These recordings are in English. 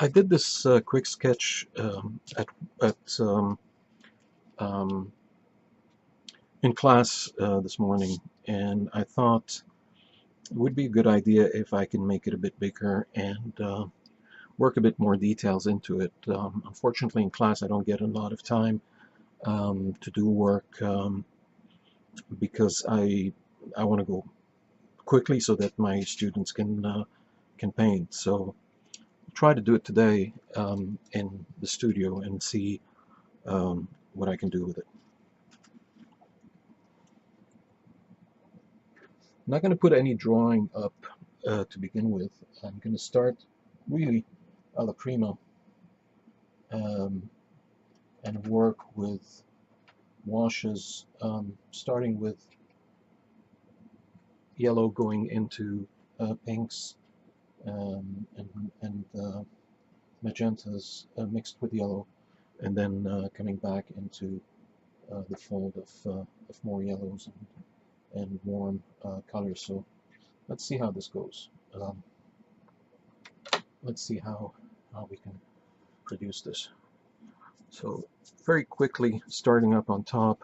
I did this quick sketch at um, in class this morning, and I thought it would be a good idea if I can make it a bit bigger and work a bit more details into it. Unfortunately, in class, I don't get a lot of time to do work because I want to go quickly so that my students can paint. So I'll try to do it today in the studio and see what I can do with it. I'm not going to put any drawing up to begin with. I'm going to start really alla prima um, and work with washes, starting with yellow going into pinks and magentas mixed with yellow, and then coming back into the fold of more yellows and warm colors. So let's see how this goes. Let's see how we can produce this. So very quickly, starting up on top,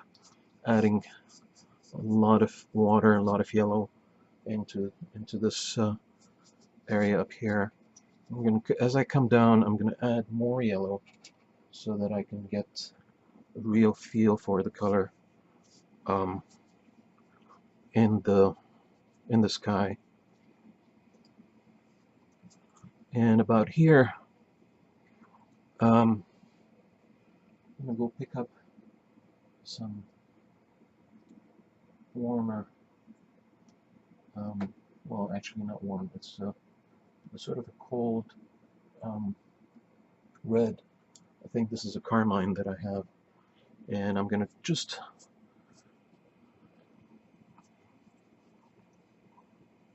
adding a lot of water, a lot of yellow into this area up here. As I come down, I'm going to add more yellow so that I can get a real feel for the color um, in the sky. And about here, I'm going to go pick up some warmer, well, actually not warm, it's a sort of a cold red. I think this is a carmine that I have, and I'm going to just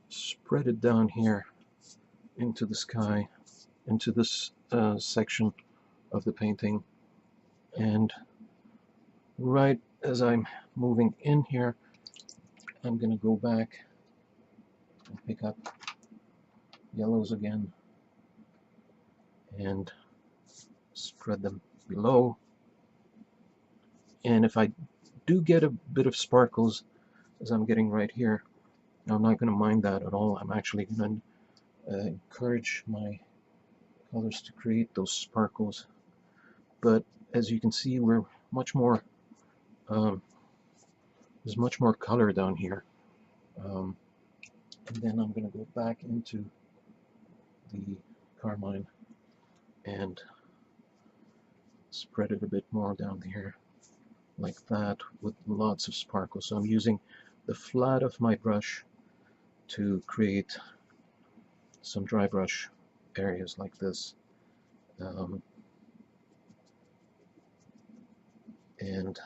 spread it down here into the sky, into this section of the painting, and right as I'm moving in here, I'm going to go back and pick up yellows again and spread them below. And if I do get a bit of sparkles, as I'm getting right here, I'm not going to mind that at all. I'm actually going to encourage my colors to create those sparkles. But as you can see, we're much more there's much more color down here. And then I'm going to go back into the carmine and spread it a bit more down here like that with lots of sparkle. So I'm using the flat of my brush to create some dry brush areas like this, and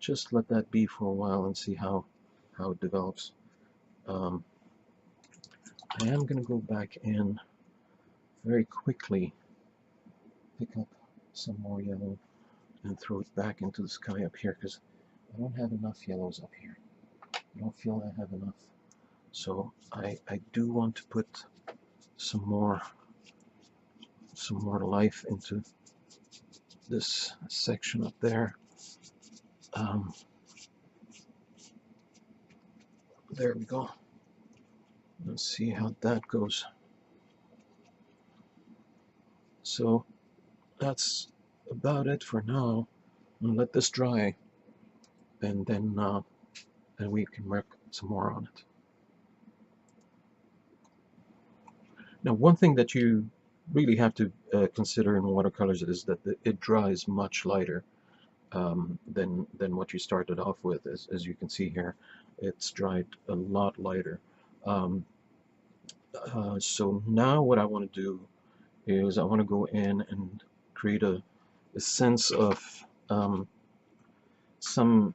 just let that be for a while and see how it develops. I am going to go back in very quickly, pick up some more yellow and throw it back into the sky up here because I don't have enough yellows up here. I don't feel I have enough. So I do want to put some more life into this section up there. There we go. Let's see how that goes. So that's about it for now. I'll let this dry, and then we can work some more on it. Now, one thing that you really have to consider in watercolors is that it dries much lighter than what you started off with. As you can see here, it's dried a lot lighter. So now what I want to do is I want to go in and create a sense of some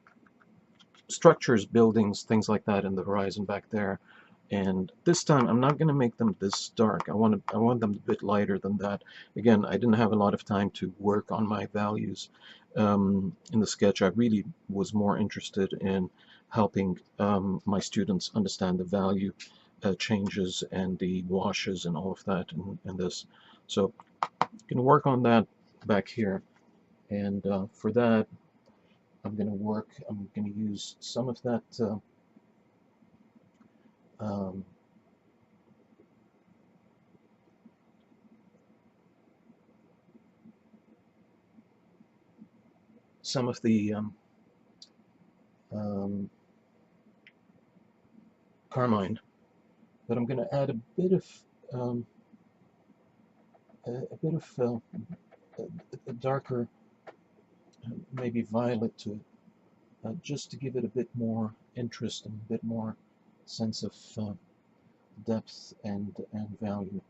structures, buildings, things like that in the horizon back there. And this time I'm not going to make them this dark. I want them a bit lighter than that. Again, I didn't have a lot of time to work on my values in the sketch. I really was more interested in helping my students understand the value changes and the washes and all of that in this. So I'm going to work on that back here, and for that I'm going to use some of that um, some of the um, carmine, but I'm going to add um, a bit of a darker, maybe violet to it, just to give it a bit more interest and a bit more sense of depth and value,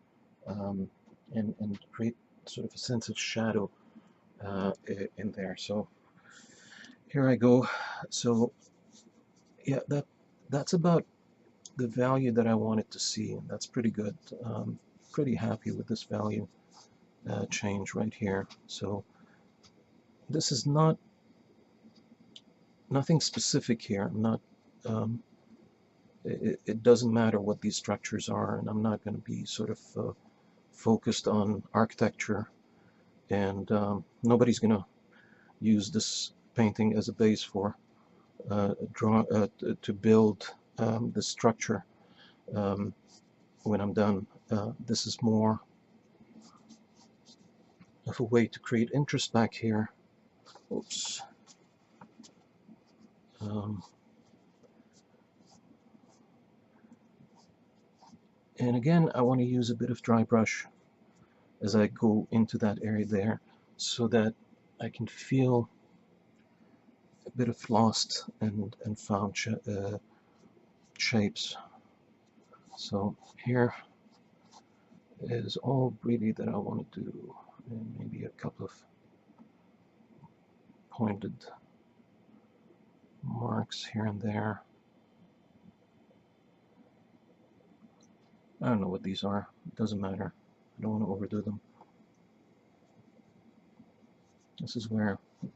and create sort of a sense of shadow in there. So here I go. So yeah, that's about the value that I wanted to see, and that's pretty good. Pretty happy with this value change right here. So this is nothing specific here. I'm not. It doesn't matter what these structures are, and I'm not going to be sort of focused on architecture, and nobody's going to use this painting as a base for to build the structure when I'm done. This is more of a way to create interest back here. Oops. And again, I want to use a bit of dry brush as I go into that area there, so that I can feel a bit of lost and found shapes. So here is all really that I want to do, and maybe a couple of pointed marks here and there. I don't know what these are. It doesn't matter. I don't want to overdo them. This is where it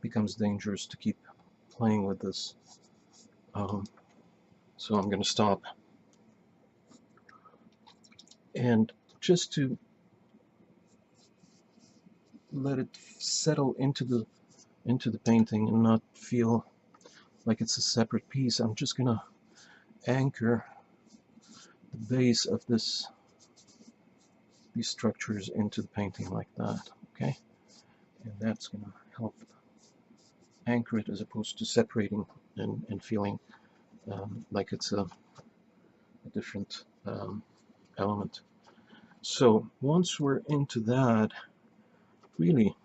becomes dangerous to keep playing with this. So I'm going to stop. And just to let it settle into the painting and not feel like it's a separate piece, I'm just going to anchor the base of these structures into the painting like that. Okay, and that's going to help anchor it as opposed to separating and feeling like it's a different element. So once we're into that, really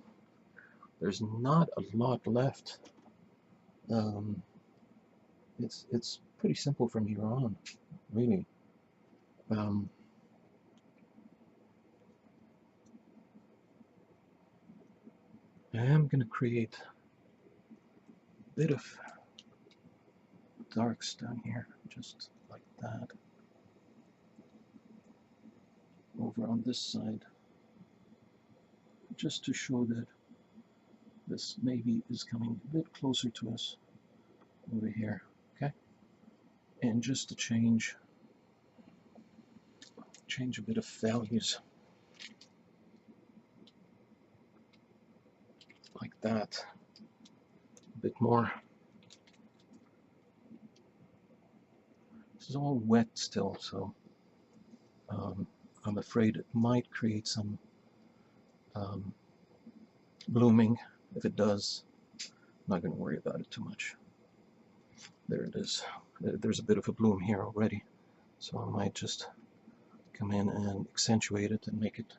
there's not a lot left. It's pretty simple from here on, really. I am going to create a bit of darks down here, just like that. Over on this side, just to show that this maybe is coming a bit closer to us over here, okay? And just to change a bit of values like that, a bit more. This is all wet still, so I'm afraid it might create some blooming. If it does, I'm not going to worry about it too much. There it is. There's a bit of a bloom here already, so I might just come in and accentuate it and make it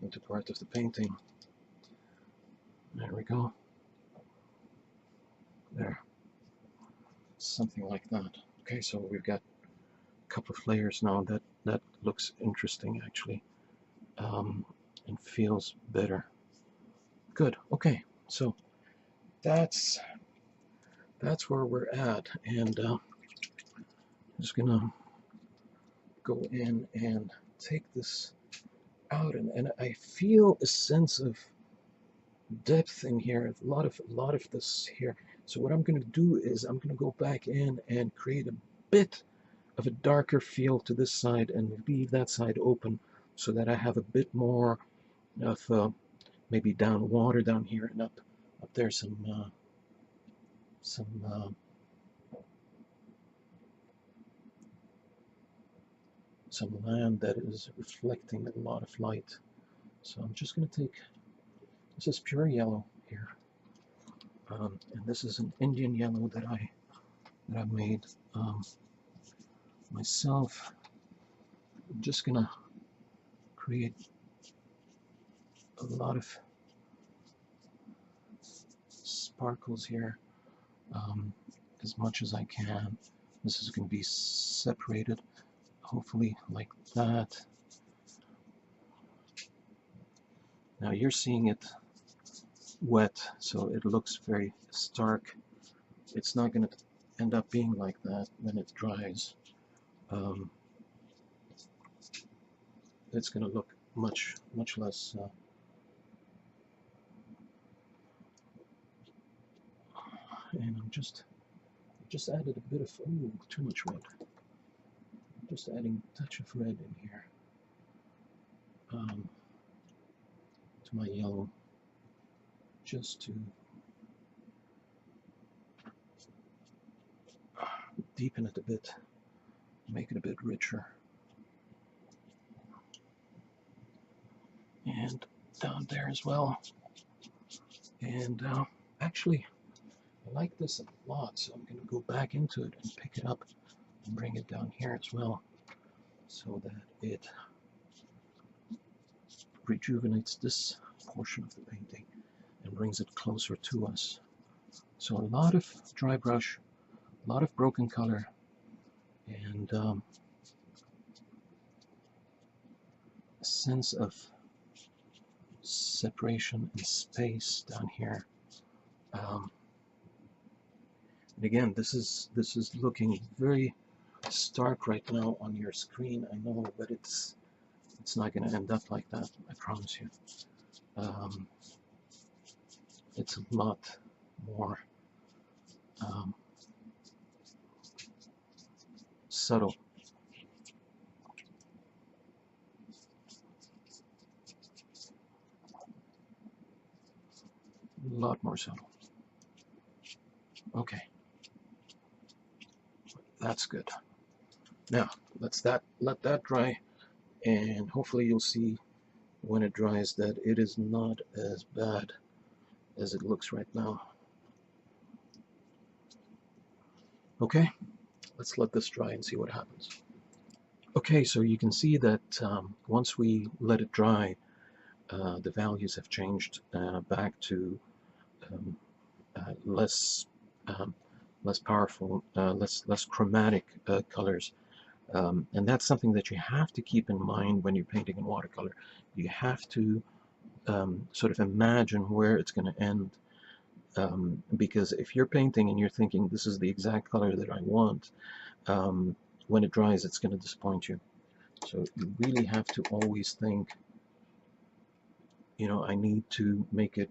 into part of the painting. There we go. There. Something like that. Okay, so we've got a couple of layers now. That looks interesting, actually, and feels better. Good. Okay, so that's where we're at, and I'm just gonna go in and take this out, and I feel a sense of depth in here, a lot of this here. So what I'm going to do is I'm going to go back in and create a bit of a darker feel to this side and leave that side open so that I have a bit more of maybe down water down here, and up there some land that is reflecting a lot of light. So I'm just going to take, this is pure yellow here, and this is an Indian yellow that I made myself. I'm just going to create a lot of sparkles here, as much as I can. This is going to be separated, hopefully like that. Now you're seeing it wet, so it looks very stark. It's not going to end up being like that when it dries. It's going to look much less and I'm just added a bit of, ooh, too much red. Just adding a touch of red in here to my yellow, just to deepen it a bit, make it a bit richer. And down there as well. And actually, I like this a lot, so I'm going to go back into it and pick it up and bring it down here as well, so that it rejuvenates this portion of the painting and brings it closer to us. So a lot of dry brush, a lot of broken color, and a sense of separation and space down here. And again, this is looking very stark right now on your screen, I know, but it's not going to end up like that, I promise you. It's a lot more subtle. A lot more subtle. Okay, that's good. Now let that dry, and hopefully you'll see when it dries that it is not as bad as it looks right now. Okay, let's let this dry and see what happens. Okay, so you can see that once we let it dry, the values have changed back to less powerful, less chromatic colors. And that's something that you have to keep in mind when you're painting in watercolor. You have to sort of imagine where it's going to end, because if you're painting and you're thinking this is the exact color that I want, when it dries it's going to disappoint you. So you really have to always think, you know, I need to make it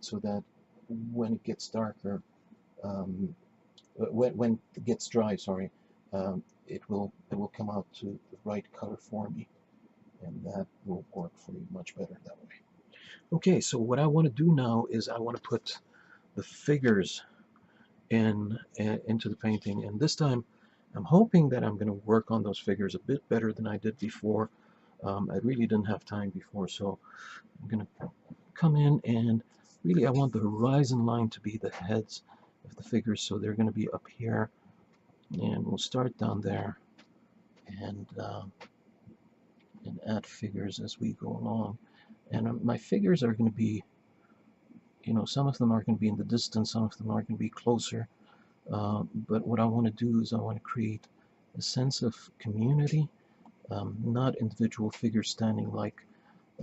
so that when it gets darker, when it gets dry, sorry, it will come out to the right color for me, and that will work for you much better that way. Okay, so what I want to do now is I want to put the figures into the painting, and this time I'm hoping that I'm going to work on those figures a bit better than I did before. I really didn't have time before, so I'm going to come in, and really I want the horizon line to be the heads of the figures, so they're going to be up here, and we'll start down there and add figures as we go along. And my figures are going to be, you know, some of them are going to be in the distance, some of them are going to be closer, but what I want to do is I want to create a sense of community, not individual figures standing like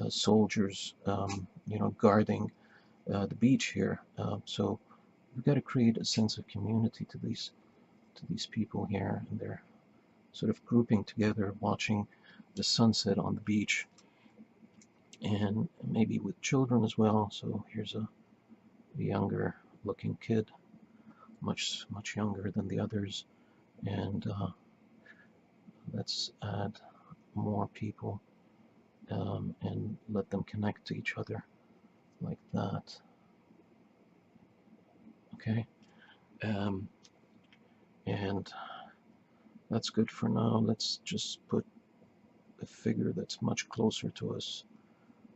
soldiers, you know, guarding the beach here. So we've got to create a sense of community to these people here, and they're sort of grouping together, watching the sunset on the beach, and maybe with children as well. So here's a younger looking kid, much younger than the others, and let's add more people and let them connect to each other like that. Okay, and that's good for now. Let's just put a figure that's much closer to us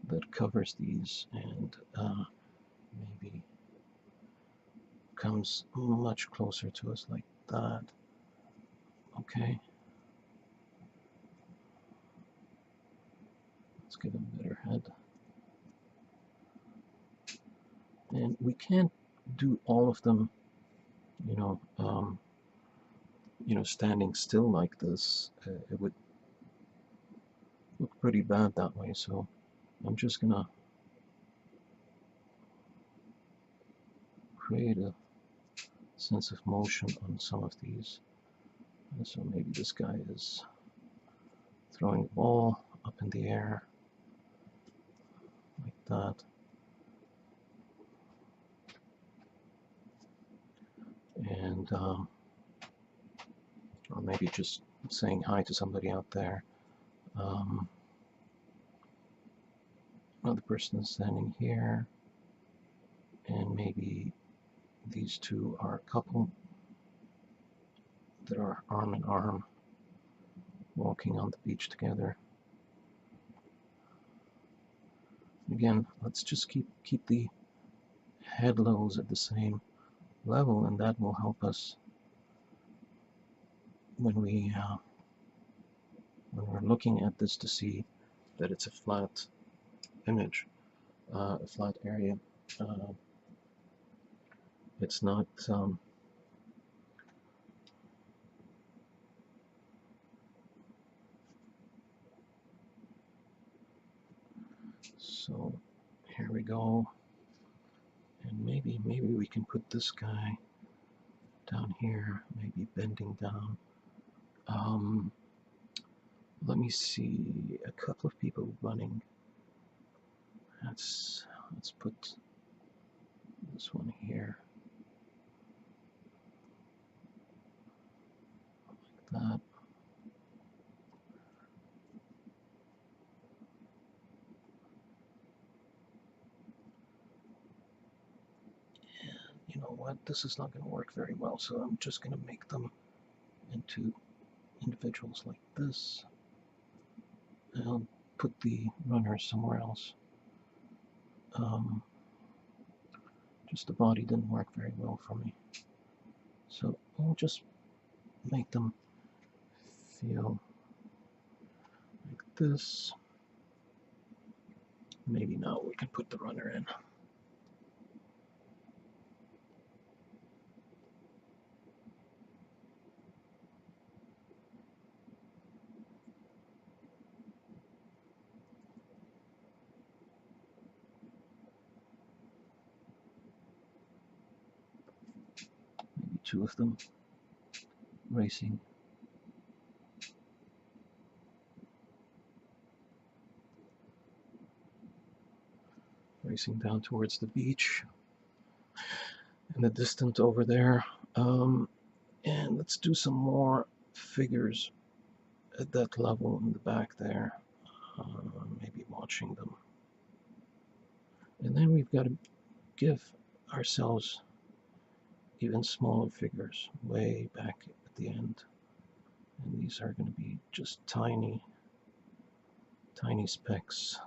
that covers these and maybe comes much closer to us like that. Okay, let's get a better head. And we can't do all of them, you know, standing still like this. It would look pretty bad that way. So I'm just gonna create a sense of motion on some of these. And so maybe this guy is throwing a ball up in the air like that. And or maybe just saying hi to somebody out there. Another person is standing here, and maybe these two are a couple that are arm in arm walking on the beach together. Again, let's just keep the head levels at the same level, and that will help us when we're looking at this to see that it's a flat image, a flat area. It's not so here we go, and maybe we can put this guy down here, maybe bending down. Let me see, a couple of people running. Let's put this one here like that. You know what, this is not going to work very well, so I'm just going to make them into individuals like this. And I'll put the runner somewhere else. Just the body didn't work very well for me. So I'll just make them feel like this. Maybe now we can put the runner in. Maybe two of them racing. Racing down towards the beach in the distance over there. And let's do some more figures at that level in the back there. Maybe watching them. And then we've got to give ourselves even smaller figures way back at the end. And these are going to be just tiny specks.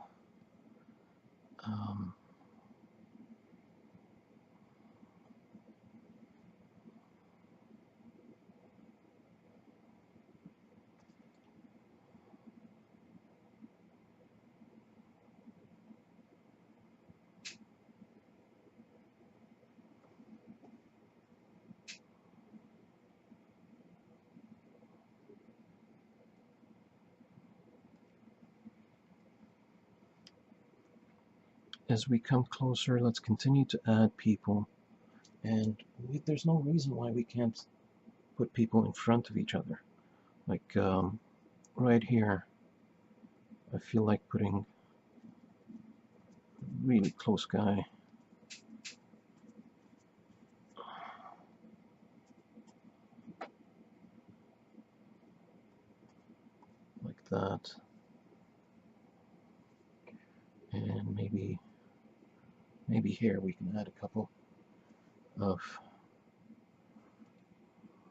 As we come closer, let's continue to add people. And there's no reason why we can't put people in front of each other. Like right here, I feel like putting a really close guy. Like that. And maybe here we can add a couple of,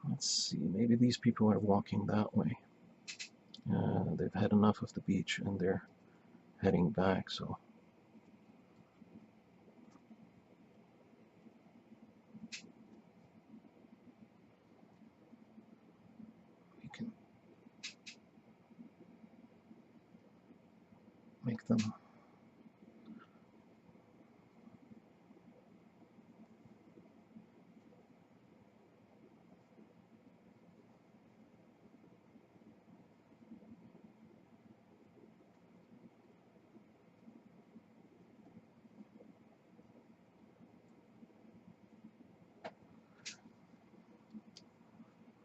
let's see, maybe these people are walking that way. They've had enough of the beach and they're heading back, so we can make them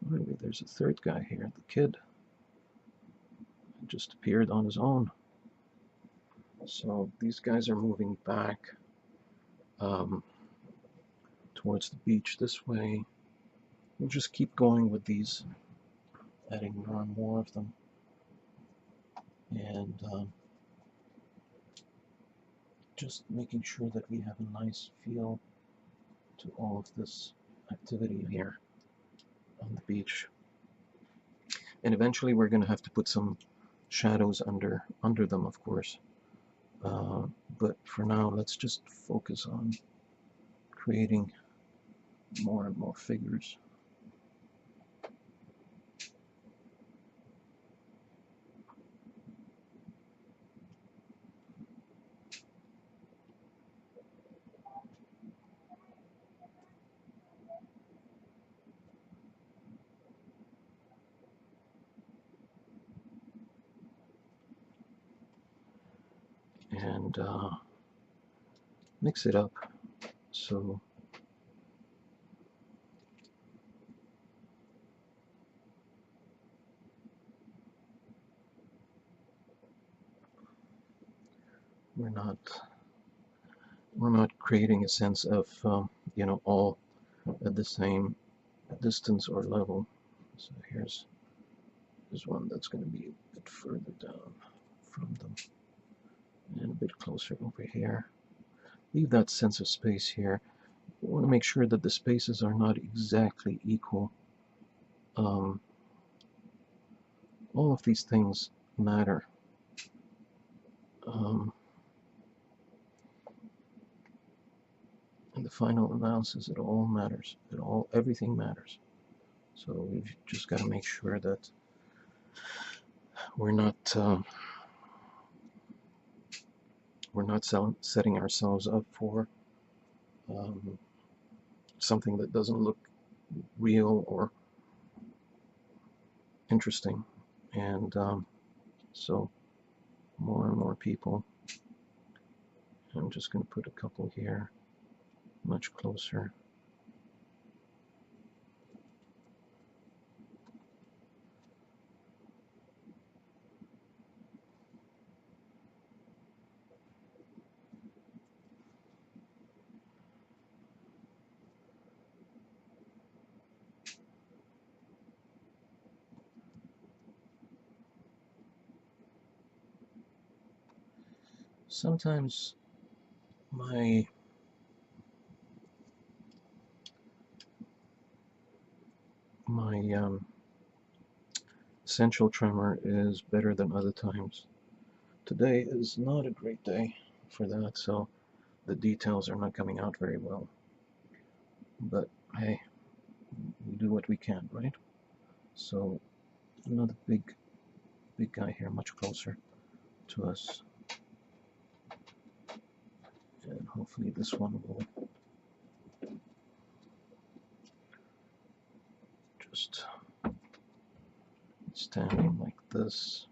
maybe there's a third guy here. The kid just appeared on his own. So these guys are moving back towards the beach this way. We'll just keep going with these, adding more and more of them, and just making sure that we have a nice feel to all of this activity here on the beach. And eventually we're going to have to put some shadows under them, of course. But for now, let's just focus on creating more and more figures. And mix it up so we're not creating a sense of you know, all at the same distance or level. So here's one that's going to be a bit further down from them and a bit closer over here. Leave that sense of space here. We want to make sure that the spaces are not exactly equal. All of these things matter. In the final analysis, it all matters. Everything matters. So we've just got to make sure that we're not setting ourselves up for something that doesn't look real or interesting. And so more and more people. I'm just going to put a couple here, much closer. Sometimes my essential tremor is better than other times. Today is not a great day for that, so the details are not coming out very well. But hey, we do what we can, right? So another big guy here, much closer to us. And hopefully this one will just standing like this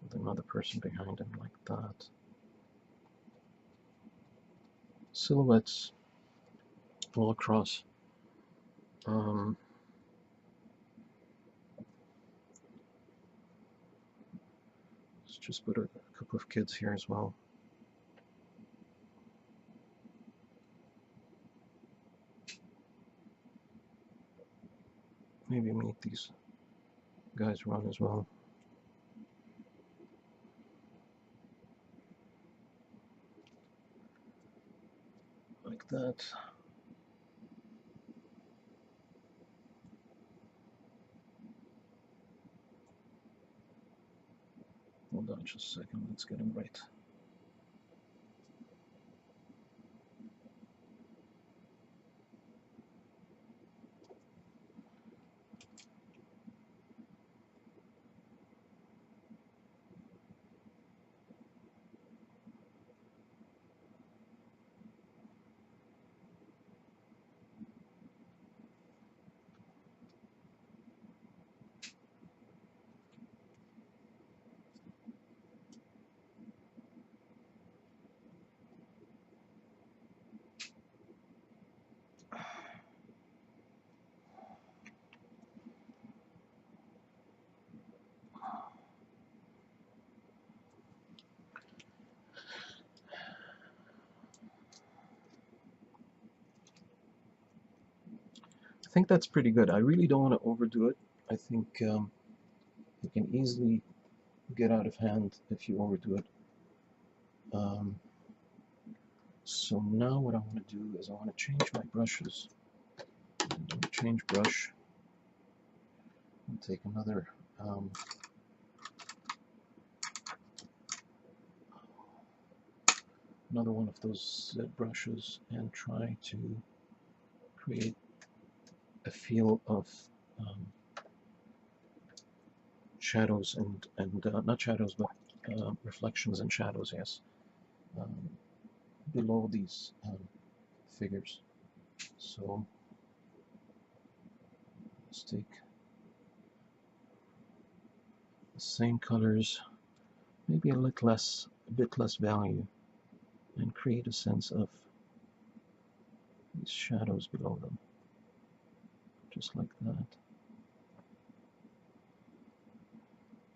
with another person behind him like that. Silhouettes all across. Let's just put a couple of kids here as well. maybe make these guys run as well. Like that. Hold on just a second, let's get them right. I think that's pretty good. I really don't want to overdo it. I think it can easily get out of hand if you overdo it. So now what I want to do is I want to change my brushes. Change brush and take another another one of those brushes and try to create a feel of shadows and not shadows but reflections and shadows, yes, below these figures. So let's take the same colors, maybe a bit less value, and create a sense of these shadows below them, just like that.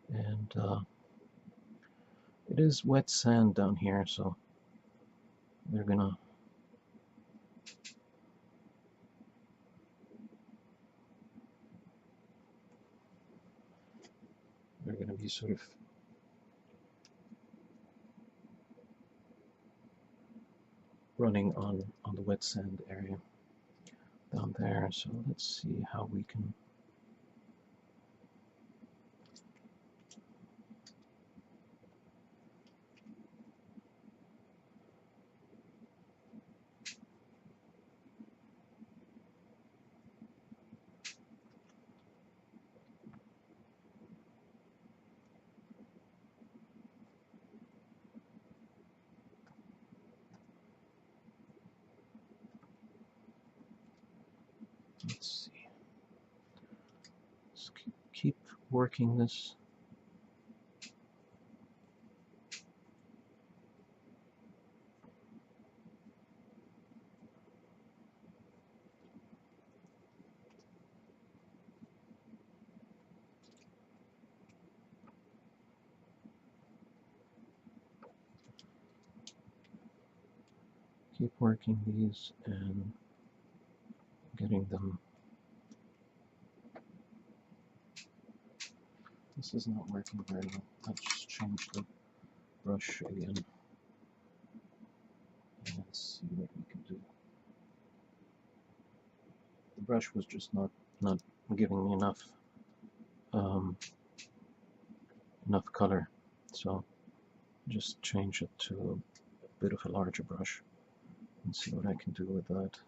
And it is wet sand down here, so they're gonna be sort of running on the wet sand area down there. So let's see how we can let's see. Let's keep working this. Keep working these and getting them. This is not working very well. Let's change the brush again and see what we can do. The brush was just not giving me enough enough color, so just change it to a bit of a larger brush and see what I can do with that.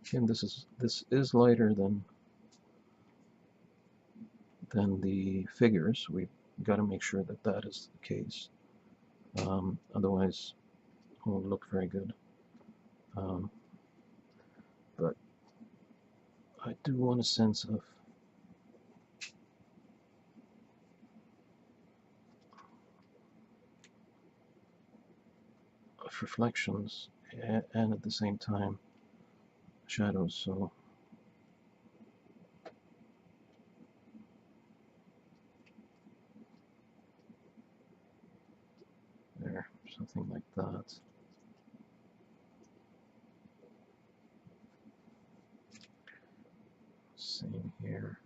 Again, this is lighter than the figures. We've got to make sure that that is the case. Otherwise, it won't look very good. But I do want a sense of reflections and at the same time shadows. So there, something like that. here.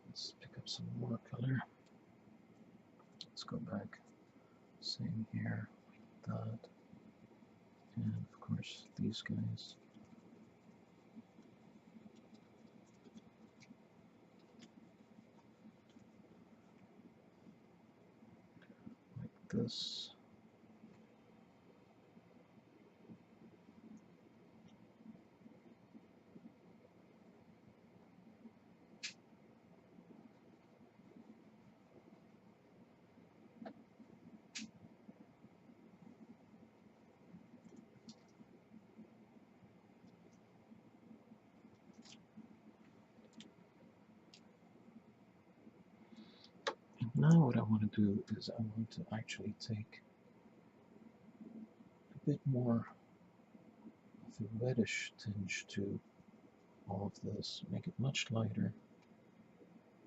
Let's pick up some more color. Let's go back. Same here, like that. And of course, these guys. Like this. And now what I want to do is I want to actually take a bit more of a reddish tinge to all of this, make it much lighter,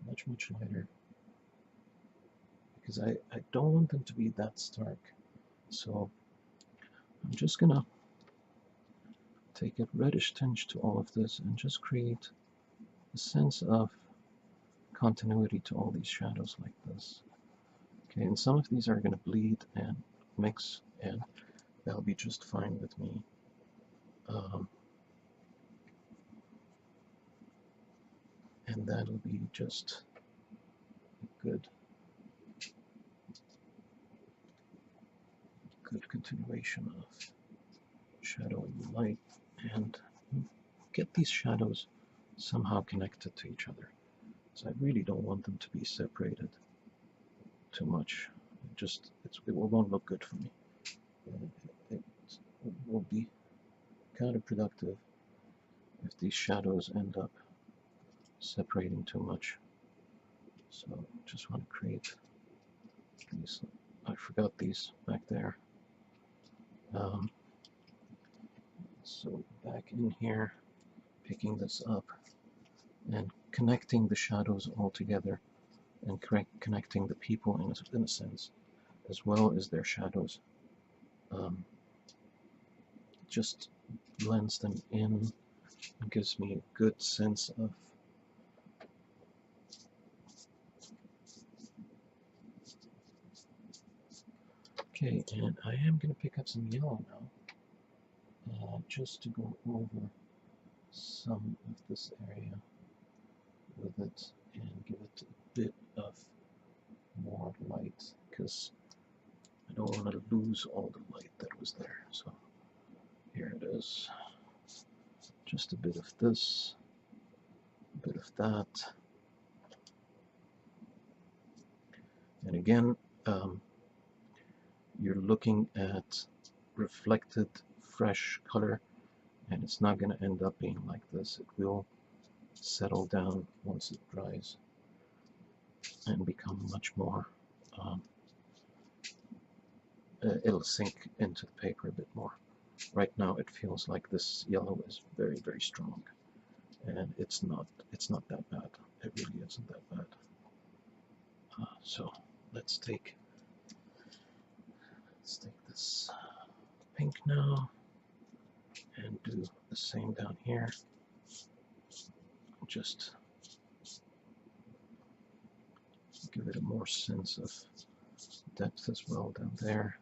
much lighter, because I don't want them to be that stark. So I'm just gonna take a reddish tinge to all of this and just create a sense of continuity to all these shadows like this. Okay, and some of these are going to bleed and mix, and that'll be just fine with me. And that'll be just a good continuation of shadow and light, and get these shadows somehow connected to each other. So I really don't want them to be separated too much. It won't look good for me. It will be counterproductive if these shadows end up separating too much. So just want to create these. I forgot these back there. So back in here, picking this up and connecting the shadows all together, and connecting the people in a sense, as well as their shadows. Just blends them in and gives me a good sense of okay, and I am going to pick up some yellow now, just to go over some of this area with it and give it a bit of more light, because I don't want to lose all the light that was there. So here it is. Just a bit of this, a bit of that. And again, you're looking at reflected, fresh color, and it's not going to end up being like this. It will settle down once it dries and become much more, it'll sink into the paper a bit more. Right now it feels like this yellow is very, very strong, and it's not that bad. It really isn't that bad. So let's take this pink now and do the same down here. Just give it a more sense of depth as well down there.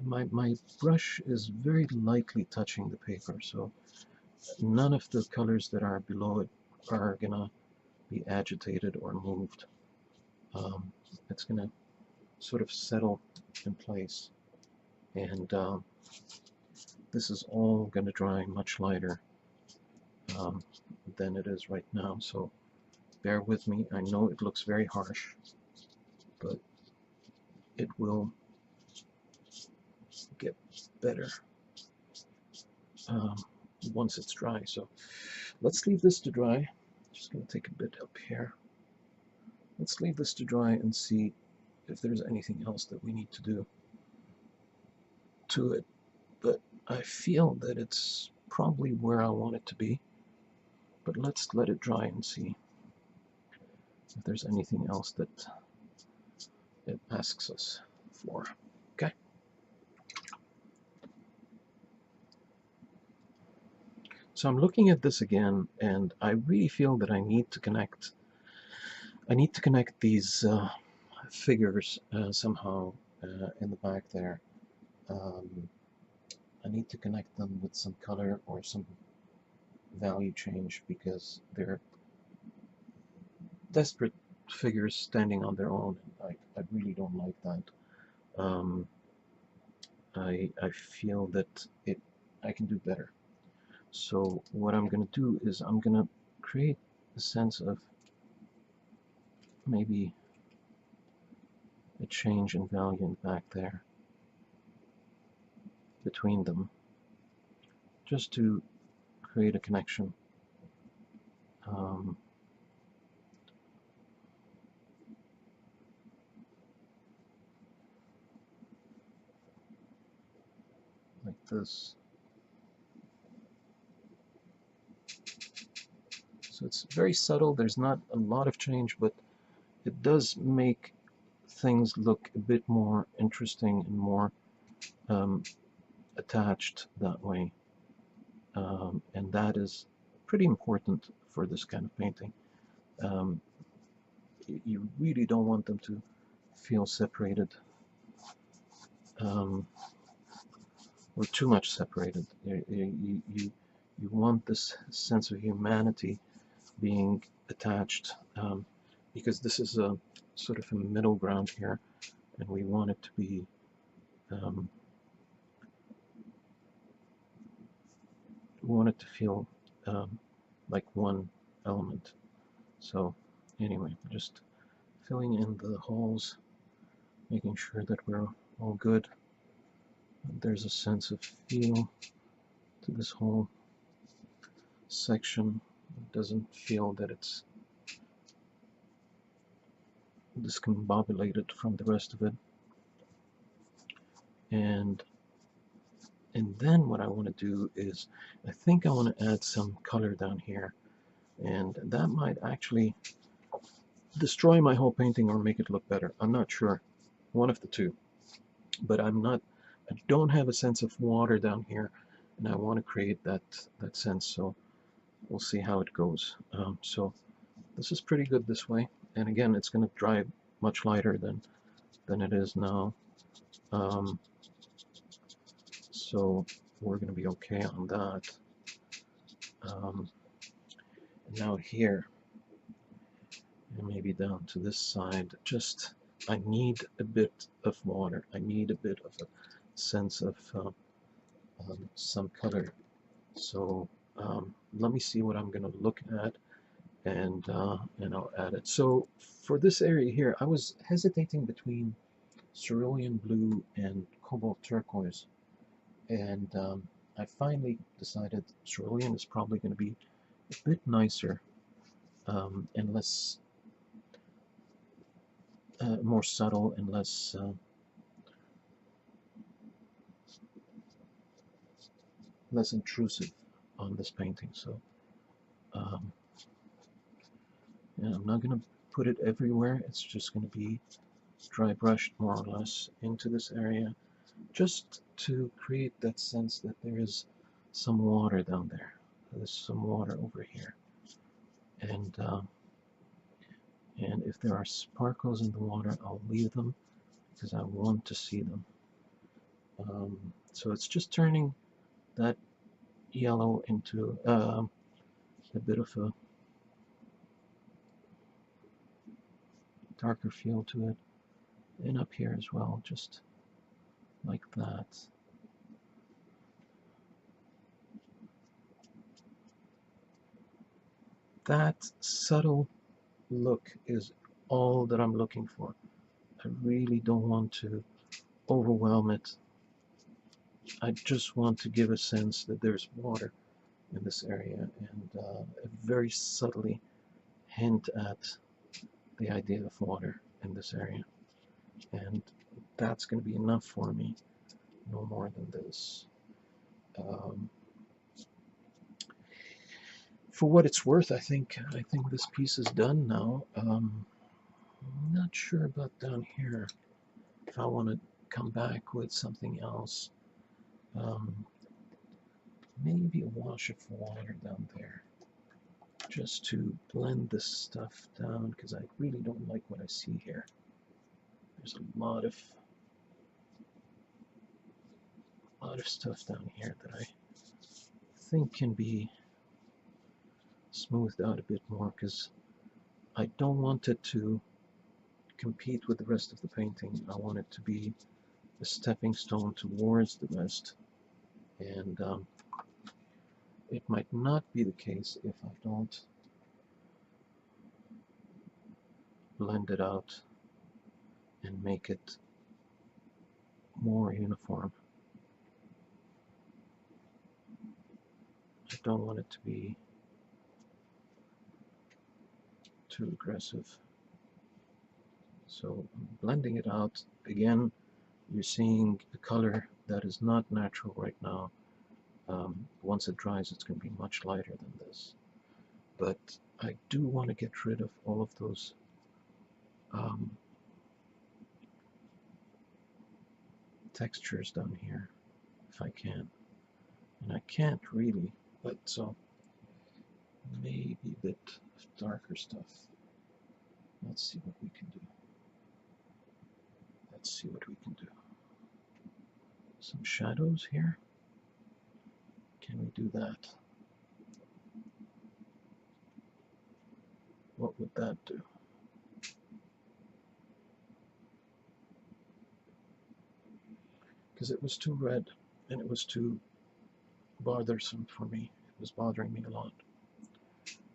My brush is very lightly touching the paper, so none of the colors that are below it are gonna be agitated or moved. It's gonna sort of settle in place, and this is all gonna dry much lighter than it is right now, so bear with me. I know it looks very harsh, but it will get better once it's dry. So let's leave this to dry. Just going to take a bit up here. Let's leave this to dry and see if there's anything else that we need to do to it. But I feel that it's probably where I want it to be. But let's let it dry and see if there's anything else that it asks us for. Okay. So I'm looking at this again, and I really feel that I need to connect. I need to connect these figures somehow in the back there. Um, I need to connect them with some color or some value change because they're desperate figures standing on their own. I really don't like that. Um, I feel that I can do better. So what I'm going to do is I'm going to create a sense of maybe a change in value in the back there between them, just to create a connection. Um, like this. So it's very subtle. There's not a lot of change, but it does make things look a bit more interesting and more um, attached that way. And that is pretty important for this kind of painting. Um, you really don't want them to feel separated um, or too much separated. You want this sense of humanity being attached because this is a sort of a middle ground here, and we want it to be um, we want it to feel like one element. So anyway, just filling in the holes, making sure that we're all good. There's a sense of feel to this whole section. It doesn't feel that it's discombobulated from the rest of it. And then what I want to do is I think I want to add some color down here, and that might actually destroy my whole painting or make it look better. I'm not sure, one of the two. But I don't have a sense of water down here, and I want to create that sense. So we'll see how it goes. So this is pretty good this way, and again, it's going to dry much lighter than it is now. Um, so we're going to be okay on that. Now here, and maybe down to this side, just I need a bit of water. I need a bit of a sense of some color. So let me see what I'm going to look at, and I'll add it. So for this area here, I was hesitating between cerulean blue and cobalt turquoise, and I finally decided cerulean is probably going to be a bit nicer and less more subtle and less intrusive on this painting. So um, yeah, I'm not going to put it everywhere. It's just going to be dry brushed more or less into this area, just to create that sense that there is some water down there. There's some water over here, and if there are sparkles in the water, I'll leave them because I want to see them. So it's just turning that yellow into a bit of a darker feel to it, and up here as well, just like that. That subtle look is all that I'm looking for. I really don't want to overwhelm it. I just want to give a sense that there's water in this area, and very subtly hint at the idea of water in this area. And that's going to be enough for me, no more than this. Um, for what it's worth, I think this piece is done now. I'm not sure about down here. If I want to come back with something else, um, maybe a wash of water down there just to blend this stuff down, because I really don't like what I see here. There's a lot of stuff down here that I think can be smoothed out a bit more, because I don't want it to compete with the rest of the painting. I want it to be a stepping stone towards the rest, and it might not be the case if I don't blend it out and make it more uniform. I don't want it to be too aggressive. So blending it out, again, you're seeing a color that is not natural right now. Once it dries, it's going to be much lighter than this. But I do want to get rid of all of those textures down here, if I can. And I can't really, but so maybe a bit of darker stuff. Let's see what we can do. Let's see what we can do. Some shadows here. Can we do that? What would that do? Because it was too red and it was too bothersome for me. It was bothering me a lot.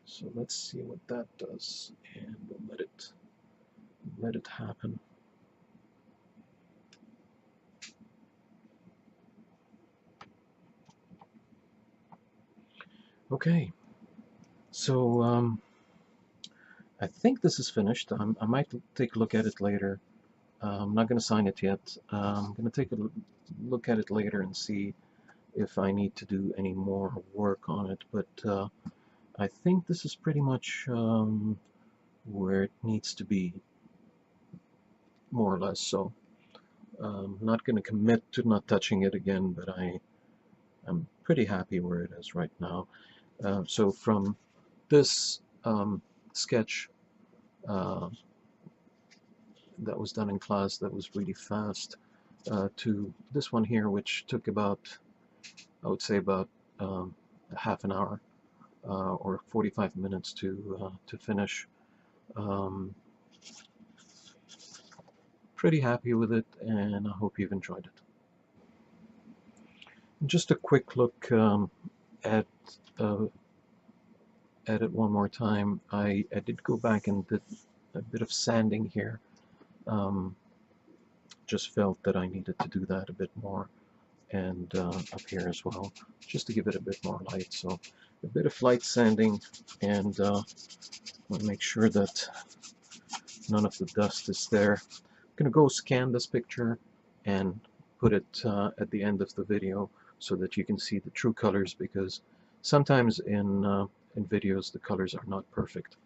So let's see what that does, and we'll let it happen. Okay, so I think this is finished. I might take a look at it later. I'm not going to sign it yet. I'm going to take a look at it later and see if I need to do any more work on it. But I think this is pretty much where it needs to be, more or less. So I'm not going to commit to not touching it again, but I'm pretty happy where it is right now. So from this sketch that was done in class that was really fast, to this one here, which took about, I would say, about a half an hour or 45 minutes to finish. Pretty happy with it, and I hope you've enjoyed it. Just a quick look at it one more time. I did go back and did a bit of sanding here. Just felt that I needed to do that a bit more, and up here as well, just to give it a bit more light. So a bit of light sanding, and want to make sure that none of the dust is there. I'm going to go scan this picture and put it at the end of the video so that you can see the true colors, because sometimes in videos the colors are not perfect.